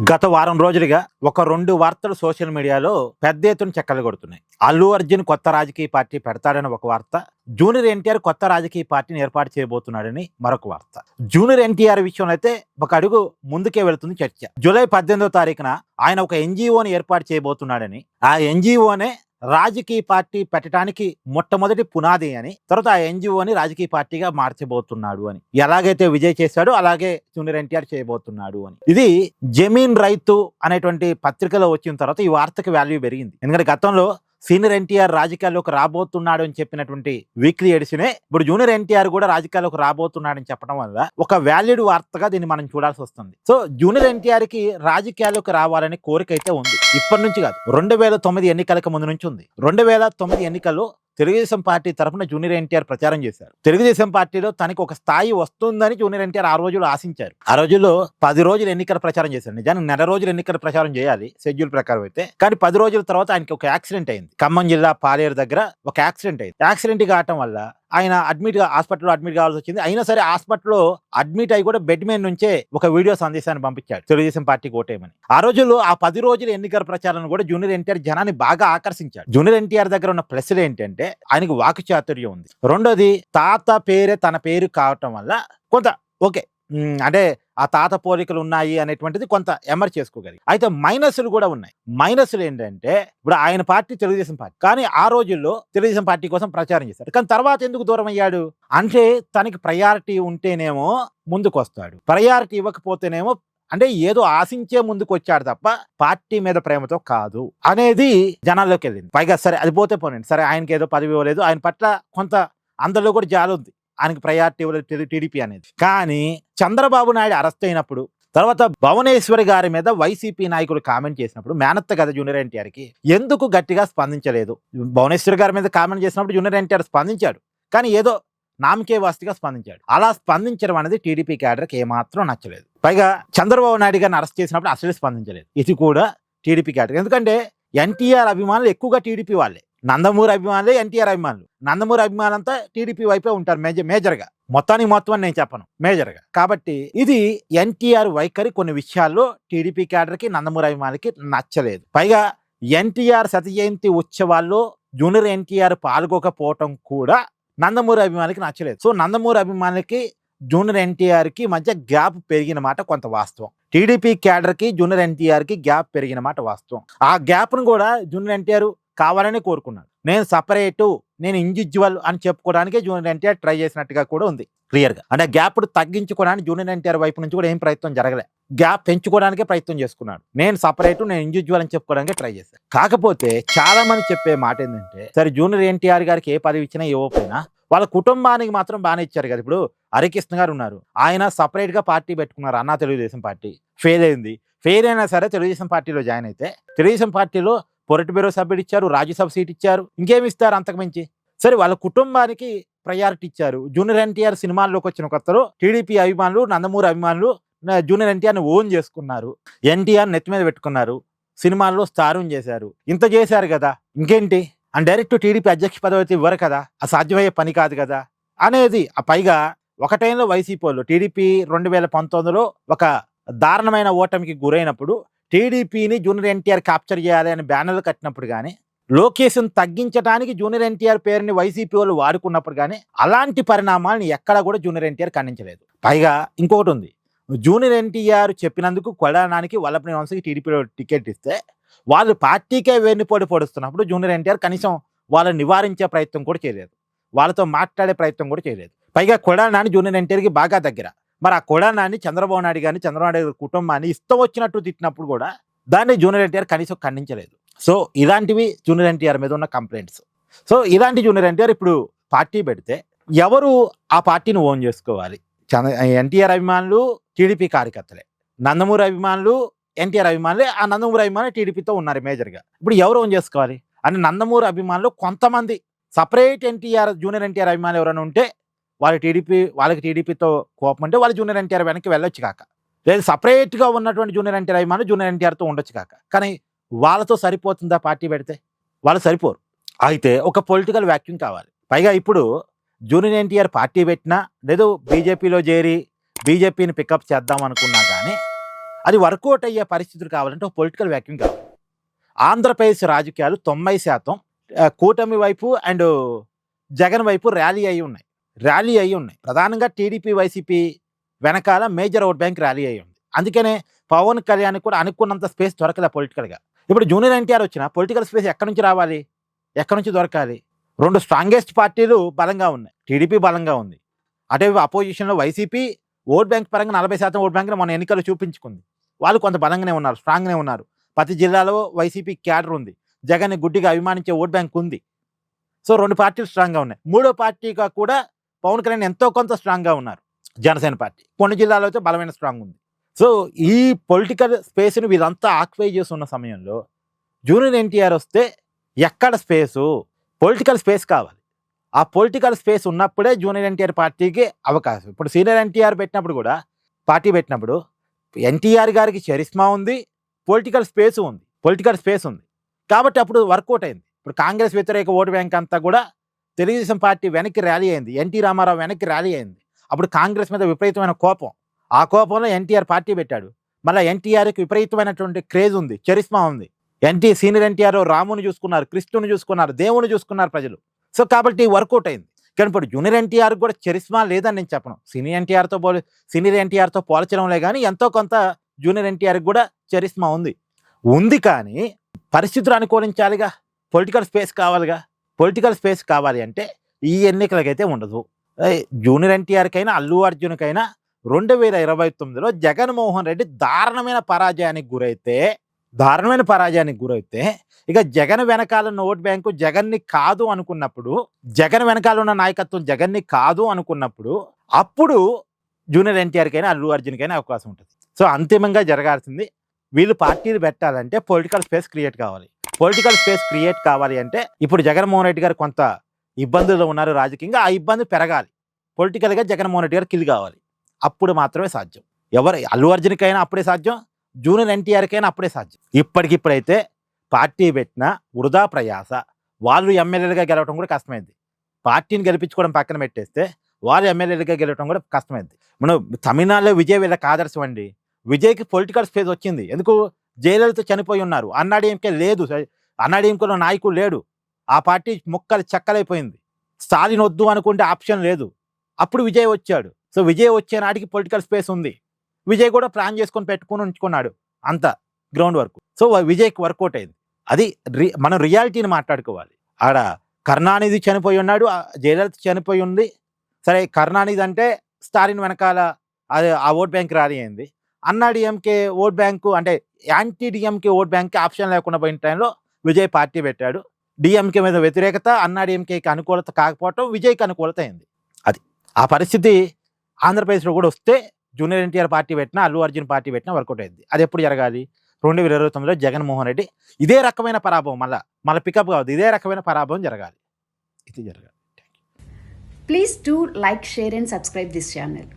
గత వారం రోజులుగా ఒక 2 వార్తలు సోషల్ మీడియాలో పెద్ద ఎత్తున చక్కర్లు కొడుతున్నాయి. అల్లు అర్జున్ కొత్త రాజకీయ పార్టీ పెడతాడని ఒక వార్త, జూనియర్ ఎన్టీఆర్ కొత్త రాజకీయ పార్టీని ఏర్పాటు చేయబోతున్నాడని మరొక వార్త. జూనియర్ ఎన్టీఆర్ విషయంలో అయితే ఒక అడుగు ముందుకే వెళుతుంది చర్చ. జూలై 18వ తారీఖున ఆయన ఒక ఎన్జీఓని ఏర్పాటు చేయబోతున్నాడని, ఆ ఎన్జీఓనే రాజకీయ పార్టీ పెట్టడానికి మొట్టమొదటి పునాది అని, తర్వాత ఆ ఎన్జిఓని రాజకీయ పార్టీగా మార్చబోతున్నాడు అని, ఎలాగైతే విజయ్ చేశాడో అలాగే జూనియర్ ఎన్టీఆర్ చేయబోతున్నాడు అని. ఇది జమీన్ రైతు అనేటువంటి పత్రికలో వచ్చిన తర్వాత ఈ వార్తకి వాల్యూ పెరిగింది. ఎందుకంటే గతంలో సీనియర్ ఎన్టీఆర్ రాజకీయాల్లోకి రాబోతున్నాడు అని చెప్పినటువంటి వీక్లీ ఎడిషనే ఇప్పుడు జూనియర్ ఎన్టీఆర్ కూడా రాజకీయాల్లోకి రాబోతున్నాడని చెప్పడం వల్ల ఒక వ్యాలిడ్ వార్తగా దీన్ని మనం చూడాల్సి వస్తుంది. సో జూనియర్ ఎన్టీఆర్ కి రాజకీయాల్లోకి రావాలనే కోరిక అయితే ఉంది. ఇప్పటి నుంచి కాదు, 2009 ఎన్నికలకు ముందు నుంచి ఉంది. 2009 ఎన్నికల్లో తెలుగుదేశం పార్టీ తరఫున జూనియర్ ఎన్టీఆర్ ప్రచారం చేశారు. తెలుగుదేశం పార్టీలో తనకి ఒక స్థాయి వస్తుందని జూనియర్ ఎన్టీఆర్ ఆ రోజుల్లో ఆశించారు. ఆ రోజుల్లో 10 రోజులు ఎన్నికల ప్రచారం చేశారు. నిజానికి నెల రోజులు ఎన్నికల ప్రచారం చేయాలి షెడ్యూల్ ప్రకారం అయితే, కానీ 10 రోజుల తర్వాత ఆయనకి ఒక యాక్సిడెంట్ అయింది. ఖమ్మం జిల్లా పాలేరు దగ్గర ఒక యాక్సిడెంట్ అయింది. యాక్సిడెంట్ కావటం వల్ల ఆయన హాస్పిటల్లో అడ్మిట్ కావాల్సి వచ్చింది. అయినా సరే హాస్పిటల్లో అడ్మిట్ అయి కూడా బెడ్ మీద నుంచే ఒక వీడియో సందేశాన్ని పంపించాడు, తెలుగుదేశం పార్టీకి ఓటేయమని. ఆ రోజుల్లో ఆ 10 రోజుల ఎన్నికల ప్రచారం కూడా జూనియర్ ఎన్టీఆర్ జనాన్ని బాగా ఆకర్షించాడు. జూనియర్ ఎన్టీఆర్ దగ్గర ఉన్న ప్లస్లు ఏంటంటే ఆయనకు వాక్ చాతుర్యం ఉంది. రెండోది, తాత పేరే తన పేరు కావటం వల్ల కొంత ఓకే, అంటే ఆ తాత పోలికలు ఉన్నాయి అనేటువంటిది కొంత ఎమర్ చేసుకోగలిగి. అయితే మైనస్లు కూడా ఉన్నాయి. మైనస్లు ఏంటంటే ఇప్పుడు ఆయన పార్టీ తెలుగుదేశం పార్టీ, కానీ ఆ రోజుల్లో తెలుగుదేశం పార్టీ కోసం ప్రచారం చేశాడు. కానీ తర్వాత ఎందుకు దూరం అయ్యాడు అంటే, తనకి ప్రయారిటీ ఉంటేనేమో ముందుకు వస్తాడు, ప్రయారిటీ ఇవ్వకపోతేనేమో అంటే ఏదో ఆశించే ముందుకు వచ్చాడు తప్ప పార్టీ మీద ప్రేమతో కాదు అనేది జనాల్లోకి వెళ్ళింది. పైగా సరే అది పోతే పోనండి, సరే ఆయనకి ఏదో పదవి ఇవ్వలేదు, ఆయన పట్ల కొంత అందరిలో కూడా జాలి ఉంది, ఆయనకి ప్రయారిటీ ఇవ్వలేదు టీడీపీ అనేది. కానీ చంద్రబాబు నాయుడు అరెస్ట్ అయినప్పుడు, తర్వాత భువనేశ్వరి గారి మీద వైసీపీ నాయకులు కామెంట్ చేసినప్పుడు, మేనత్త కదా జూనియర్ ఎన్టీఆర్కి, ఎందుకు గట్టిగా స్పందించలేదు? భువనేశ్వరి గారి మీద కామెంట్ చేసినప్పుడు జూనియర్ ఎన్టీఆర్ స్పందించాడు, కానీ ఏదో నామకే వాస్తిగా స్పందించాడు. అలా స్పందించడం అనేది టీడీపీ క్యాడర్కి ఏమాత్రం నచ్చలేదు. పైగా చంద్రబాబు నాయుడు గారిని అరెస్ట్ చేసినప్పుడు అసలు స్పందించలేదు. ఇది కూడా టీడీపీ క్యాడర్. ఎందుకంటే ఎన్టీఆర్ అభిమానులు ఎక్కువగా టీడీపీ వాళ్ళే, నందమూరి అభిమానులే ఎన్టీఆర్ అభిమానులు. నందమూరి అభిమానులంతా టీడీపీ వైపే ఉంటారు మేజర్గా, మొత్తం అని నేను చెప్పను, మేజర్గా. కాబట్టి ఇది ఎన్టీఆర్ వైఖరి కొన్ని విషయాల్లో టీడీపీ క్యాడర్కి, నందమూరి అభిమానులకి నచ్చలేదు. పైగా ఎన్టీఆర్ శత జయంతి ఉత్సవాల్లో జూనియర్ ఎన్టీఆర్ పాల్గొకపోవటం కూడా నందమూరి అభిమానులకి నచ్చలేదు. సో నందమూరి అభిమానులకి జూనియర్ ఎన్టీఆర్కి మధ్య గ్యాప్ పెరిగిన మాట కొంత వాస్తవం. టీడీపీ క్యాడర్కి జూనియర్ ఎన్టీఆర్కి గ్యాప్ పెరిగిన మాట వాస్తవం. ఆ గ్యాప్ను కూడా జూనియర్ ఎన్టీఆర్ కావాలని కోరుకున్నాడు. నేను సపరేటు, నేను ఇండివిజువల్ అని చెప్పుకోవడానికి జూనియర్ ఎన్టీఆర్ ట్రై చేసినట్టుగా కూడా ఉంది క్లియర్గా. అంటే గ్యాప్ తగ్గించుకోవడానికి జూనియర్ ఎన్టీఆర్ వైపు నుంచి కూడా ఏం ప్రయత్నం జరగలే, గ్యాప్ పెంచుకోవడానికే ప్రయత్నం చేసుకున్నాడు. నేను సపరేటు, నేను ఇండివిజువల్ అని చెప్పుకోవడానికి ట్రై చేశాను. కాకపోతే చాలా మంది చెప్పే మాట ఏంటంటే, సరే జూనియర్ ఎన్టీఆర్ గారికి ఏ పదవి ఇచ్చినా ఇవ్వకపోయినా వాళ్ళ కుటుంబానికి మాత్రం బాగానే ఇచ్చారు కదా. ఇప్పుడు హరికృష్ణ గారు ఉన్నారు, ఆయన సపరేట్ గా పార్టీ పెట్టుకున్నారు, అన్నా తెలుగుదేశం పార్టీ ఫెయిల్ అయింది. ఫెయిల్ అయినా సరే తెలుగుదేశం పార్టీలో జాయిన్ అయితే, తెలుగుదేశం పార్టీలో పొలిట్ బ్యూరో సభ్యుడు ఇచ్చారు, రాజ్యసభ సీట్ ఇచ్చారు, ఇంకేమి ఇస్తారు అంతకు మించి. సరే వాళ్ళ కుటుంబానికి ప్రయారిటీ ఇచ్చారు. జూనియర్ ఎన్టీఆర్ సినిమాల్లోకి వచ్చిన కొత్తలో టీడీపీ అభిమానులు, నందమూరి అభిమానులు జూనియర్ ఎన్టీఆర్ని ఓన్ చేసుకున్నారు, ఎన్టీఆర్ నెత్తి మీద పెట్టుకున్నారు, సినిమాల్లో స్టారం చేశారు. ఇంత చేశారు కదా, ఇంకేంటి అని డైరెక్ట్ టీడీపీ అధ్యక్ష పదవి అయితే ఇవ్వరు కదా, అసాధ్యమయ్యే పని కాదు కదా అనేది. ఆ పైగా ఒక టైంలో వైసీపీ వాళ్ళు టీడీపీ 2019లో ఒక దారుణమైన ఓటమికి గురైనప్పుడు టీడీపీని జూనియర్ ఎన్టీఆర్ క్యాప్చర్ చేయాలి అని బ్యానర్లు కట్టినప్పుడు కానీ, లోకేషన్ తగ్గించడానికి జూనియర్ ఎన్టీఆర్ పేరుని వైసీపీ వాళ్ళు వాడుకున్నప్పుడు కానీ, అలాంటి పరిణామాలను ఎక్కడా కూడా జూనియర్ ఎన్టీఆర్ ఖండించలేదు. పైగా ఇంకొకటి ఉంది, జూనియర్ ఎన్టీఆర్ చెప్పినందుకు కొడానానికి వల్లభనేని వంశీకి టీడీపీలో టికెట్ ఇస్తే వాళ్ళు పార్టీకే వెన్నుపోటు పొడుస్తున్నప్పుడు జూనియర్ ఎన్టీఆర్ కనీసం వాళ్ళని నివారించే ప్రయత్నం కూడా చేయలేదు, వాళ్ళతో మాట్లాడే ప్రయత్నం కూడా చేయలేదు. పైగా కొడానాని జూనియర్ ఎన్టీఆర్కి బాగా దగ్గర. మరి ఆ కొడానాని చంద్రబాబు నాయుడు గారిని, చంద్రబాబు నాయుడు కుటుంబాన్ని ఇష్టం వచ్చినట్టు తిట్టినప్పుడు కూడా దాన్ని జూనియర్ ఎన్టీఆర్ కనీసం ఖండించలేదు. సో ఇలాంటివి జూనియర్ ఎన్టీఆర్ మీద ఉన్న కంప్లైంట్స్. సో ఇలాంటి జూనియర్ ఎన్టీఆర్ ఇప్పుడు పార్టీ పెడితే ఎవరు ఆ పార్టీని ఓన్ చేసుకోవాలి? ఎన్టీఆర్ అభిమానులు టీడీపీ కార్యకర్తలే, నందమూరి అభిమానులు ఎన్టీఆర్ అభిమానులే. ఆ నందమూరి అభిమానులు టీడీపీతో ఉన్నారు మేజర్గా. ఇప్పుడు ఎవరు ఓన్ చేసుకోవాలి అని నందమూరి అభిమానులు కొంతమంది సపరేట్ ఎన్టీఆర్ జూనియర్ ఎన్టీఆర్ అభిమానులు ఎవరైనా ఉంటే వాళ్ళకి టీడీపీతో కోపం అంటే వాళ్ళు జూనియర్ ఎన్టీఆర్ వెనక్కి వెళ్ళొచ్చు కాక, లేదు సపరేట్గా ఉన్నటువంటి జూనియర్ ఎన్టీఆర్ అభిమానులు జూనియర్ ఎన్టీఆర్తో ఉండొచ్చు కాక. కానీ వాళ్ళతో సరిపోతుందా పార్టీ పెడితే? వాళ్ళు సరిపోరు. అయితే ఒక పొలిటికల్ వ్యాక్యూమ్ కావాలి. పైగా ఇప్పుడు జూనియర్ ఎన్టీఆర్ పార్టీ పెట్టినా, లేదు బీజేపీలో చేరి బీజేపీని పికప్ చేద్దాం అనుకున్నా కానీ అది వర్కౌట్ అయ్యే పరిస్థితులు కావాలంటే ఒక పొలిటికల్ వ్యాక్యూమ్ కావాలి. ఆంధ్రప్రదేశ్ రాజకీయాలు 90% కూటమి వైపు అండ్ జగన్ వైపు ర్యాలీ అయి ఉన్నాయి. ప్రధానంగా టీడీపీ వైసీపీ వెనకాల మేజర్ ఓట్ బ్యాంక్ ర్యాలీ అయి ఉంది. అందుకనే పవన్ కళ్యాణ్ కూడా అనుకున్నంత స్పేస్ దొరకలే పొలిటికల్గా. ఇప్పుడు జూనియర్ ఎన్టీఆర్ వచ్చిన పొలిటికల్ స్పేస్ ఎక్కడి నుంచి రావాలి, ఎక్కడి నుంచి దొరకాలి? 2 స్ట్రాంగెస్ట్ పార్టీలు బలంగా ఉన్నాయి. టీడీపీ బలంగా ఉంది, అదే అపోజిషన్లో వైసీపీ ఓట్ బ్యాంక్ పరంగా 40% ఓట్ బ్యాంక్ మన ఎన్నికలు చూపించుకుంది. వాళ్ళు కొంత బలంగానే ఉన్నారు, స్ట్రాంగ్గానే ఉన్నారు. ప్రతి జిల్లాలో వైసీపీ క్యాడర్ ఉంది, జగన్ని గుడ్డిగా అభిమానించే ఓట్ బ్యాంక్ ఉంది. సో 2 పార్టీలు స్ట్రాంగ్గా ఉన్నాయి. 3వ పార్టీగా కూడా పవన్ కళ్యాణ్ ఎంతో కొంత స్ట్రాంగ్గా ఉన్నారు, జనసేన పార్టీ. కొన్ని జిల్లాలో అయితే బలమైన స్ట్రాంగ్ ఉంది. సో ఈ పొలిటికల్ స్పేస్ని వీళ్ళంతా ఆక్యుపై చేస్తున్న సమయంలో జూనియర్ ఎన్టీఆర్ వస్తే ఎక్కడ స్పేసు? పొలిటికల్ స్పేస్ కావాలి. ఆ పొలిటికల్ స్పేస్ ఉన్నప్పుడే జూనియర్ ఎన్టీఆర్ పార్టీకి అవకాశం. ఇప్పుడు సీనియర్ ఎన్టీఆర్ పెట్టినప్పుడు కూడా పార్టీ పెట్టినప్పుడు ఎన్టీఆర్ గారికి చరిస్మా ఉంది, పొలిటికల్ స్పేస్ ఉంది. కాబట్టి అప్పుడు వర్కౌట్ అయింది. ఇప్పుడు కాంగ్రెస్ వ్యతిరేక ఓటు బ్యాంక్ అంతా కూడా తెలుగుదేశం పార్టీ వెనక్కి ర్యాలీ అయింది, ఎన్టీ రామారావు వెనక్కి ర్యాలీ అయింది. అప్పుడు కాంగ్రెస్ మీద విపరీతమైన కోపం, ఆ కోపంలో ఎన్టీఆర్ పార్టీ పెట్టాడు. మళ్ళీ ఎన్టీఆర్కి విపరీతమైనటువంటి క్రేజ్ ఉంది, చరిస్మా ఉంది. సీనియర్ ఎన్టీఆర్ రాముని చూసుకున్నారు, కృష్ణుని చూసుకున్నారు, దేవుని చూసుకున్నారు ప్రజలు. సో కాబట్టి వర్కౌట్ అయింది. కానీ ఇప్పుడు జూనియర్ ఎన్టీఆర్ కూడా చరిస్మా లేదని నేను చెప్పను. సీనియర్ ఎన్టీఆర్తో పోల్చడంలే కానీ ఎంతో కొంత జూనియర్ ఎన్టీఆర్కి కూడా చరిస్మా ఉంది. కానీ పరిస్థితులు అనుకూలించాలిగా, పొలిటికల్ స్పేస్ కావాలి అంటే ఈ ఎన్నికలకైతే ఉండదు. జూనియర్ ఎన్టీఆర్కైనా అల్లు అర్జున్కైనా 2029లో జగన్మోహన్ రెడ్డి దారుణమైన పరాజయానికి గురైతే ఇక జగన్ వెనకాల ఉన్న ఓట్ బ్యాంకు జగన్ని కాదు అనుకున్నప్పుడు, జగన్ వెనకాల ఉన్న నాయకత్వం జగన్ని కాదు అనుకున్నప్పుడు అప్పుడు జూనియర్ ఎన్టీఆర్కైనా అల్లు అర్జున్కైనా అవకాశం ఉంటుంది. సో అంతిమంగా జరగాల్సింది, వీళ్ళు పార్టీలు పెట్టాలంటే పొలిటికల్ స్పేస్ క్రియేట్ కావాలి అంటే ఇప్పుడు జగన్మోహన్ రెడ్డి గారు కొంత ఇబ్బందుల్లో ఉన్నారు రాజకీయంగా, ఆ ఇబ్బంది పెరగాలి. పొలిటికల్గా జగన్మోహన్ రెడ్డి గారు కిల్ కావాలి. అప్పుడు మాత్రమే సాధ్యం. అల్లు అర్జున్కైనా అప్పుడే సాధ్యం, జూనియర్ ఎన్టీఆర్కైనా అప్పుడే సాధ్యం. ఇప్పటికిప్పుడైతే పార్టీ పెట్టిన వృధా ప్రయాస. వాళ్ళు ఎమ్మెల్యేలుగా గెలవడం కూడా కష్టమైంది. పార్టీని గెలిపించుకోవడం పక్కన పెట్టేస్తే వాళ్ళు ఎమ్మెల్యేలుగా గెలవడం కూడా కష్టమైంది. మనం తమిళనాడులో విజయ్ వీళ్ళకి ఆదర్శం అండి. విజయ్కి పొలిటికల్ స్పేస్ వచ్చింది. ఎందుకు? జయలలిత చనిపోయి ఉన్నారు, అన్నాడీఎంకే లేదు, అన్నాడీఎంకేలో నాయకుడు లేడు, ఆ పార్టీ ముక్కలు చెక్కలైపోయింది. స్టాలిన్ వద్దు అనుకుంటే ఆప్షన్ లేదు. అప్పుడు విజయ్ వచ్చాడు. సో విజయ్ వచ్చే నాటికి పొలిటికల్ స్పేస్ ఉంది. విజయ్ కూడా ప్లాన్ చేసుకొని పెట్టుకుని ఉంచుకున్నాడు అంత గ్రౌండ్ వర్క్. సో విజయ్కి వర్కౌట్ అయింది. అది మనం రియాలిటీని మాట్లాడుకోవాలి. ఆడ కరుణానిధి చనిపోయి ఉన్నాడు, జయలలిత చనిపోయి ఉంది. సరే, కరుణానిధి అంటే స్టాలిన్ వెనకాల ఆ ఓట్ బ్యాంక్ ర్యాలీ అయింది. అన్నాడీఎంకే ఓట్ బ్యాంకు అంటే యాంటీ డిఎంకే ఓట్ బ్యాంక్కి ఆప్షన్ లేకుండా పోయిన టైంలో విజయ్ పార్టీ పెట్టాడు. డిఎంకే మీద వ్యతిరేకత, అన్నాడీఎంకేకి అనుకూలత కాకపోవటం విజయ్కి అనుకూలత అయింది. అది ఆ పరిస్థితి ఆంధ్రప్రదేశ్లో కూడా వస్తే జూనియర్ ఎన్టీఆర్ పార్టీ పెట్టినా, అల్లు అర్జున్ పార్టీ పెట్టినా వర్కౌట్ అయింది. అది ఎప్పుడు జరగాలి? 2029లో జగన్మోహన్ రెడ్డి ఇదే రకమైన పరాభవం, మళ్ళీ పికప్ కావద్దు, ఇదే రకమైన పరాభవం జరగాలి. ఇది జరగాలి. Please do like, share and subscribe this channel.